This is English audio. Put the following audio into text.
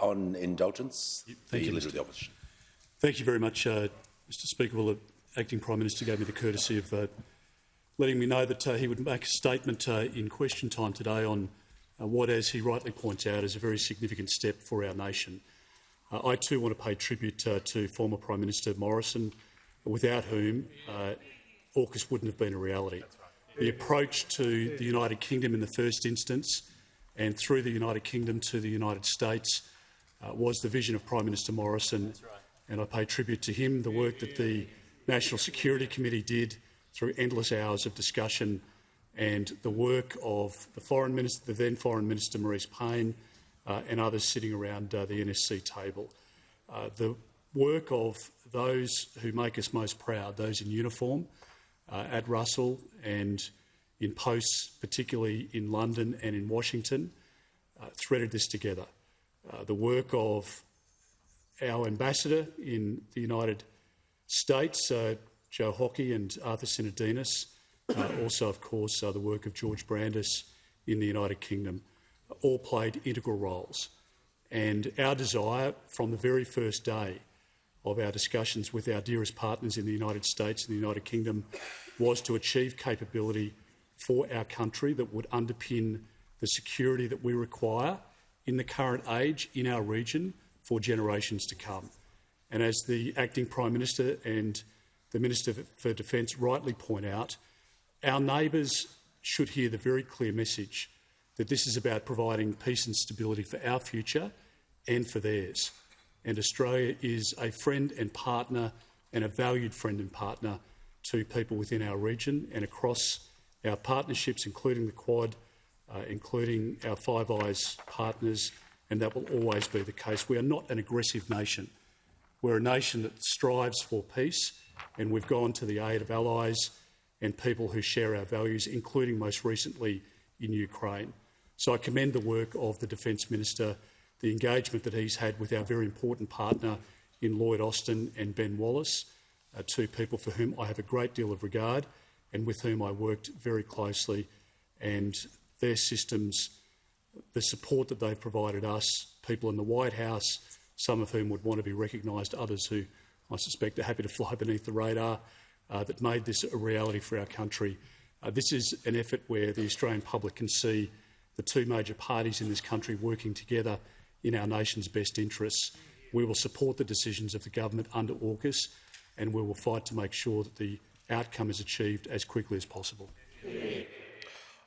On indulgence, Thank you, Leader of the Opposition. Thank you very much, Mr Speaker. Well, the Acting Prime Minister gave me the courtesy of letting me know that he would make a statement in question time today on what, as he rightly points out, is a very significant step for our nation. I too want to pay tribute to former Prime Minister Morrison, without whom AUKUS wouldn't have been a reality. The approach to the United Kingdom in the first instance and through the United Kingdom to the United States was the vision of Prime Minister Morrison, and I pay tribute to him, the work that the National Security Committee did through endless hours of discussion, and the work of the then Foreign Minister Maurice Paine and others sitting around the NSC table. The work of those who make us most proud, those in uniform at Russell and in posts, particularly in London and in Washington, threaded this together. The work of our ambassador in the United States, Joe Hockey and Arthur Sinodinos, also, of course, the work of George Brandis in the United Kingdom, all played integral roles. And our desire from the very first day of our discussions with our dearest partners in the United States and the United Kingdom was to achieve capability for our country that would underpin the security that we require in the current age in our region for generations to come. And as the Acting Prime Minister and the Minister for Defence rightly point out, our neighbours should hear the very clear message that this is about providing peace and stability for our future and for theirs. And Australia is a friend and partner, and a valued friend and partner to people within our region and across our partnerships, including the Quad, including our Five Eyes partners, and that will always be the case. We are not an aggressive nation. We're a nation that strives for peace, and we've gone to the aid of allies and people who share our values, including most recently in Ukraine. So I commend the work of the Defence Minister, the engagement that he's had with our very important partner in Lloyd Austin and Ben Wallace, two people for whom I have a great deal of regard and with whom I worked very closely, and their systems, the support that they've provided us, people in the White House, some of whom would want to be recognised, others who I suspect are happy to fly beneath the radar, that made this a reality for our country. This is an effort where the Australian public can see the two major parties in this country working together in our nation's best interests. We will support the decisions of the government under AUKUS, and we will fight to make sure that the outcome is achieved as quickly as possible.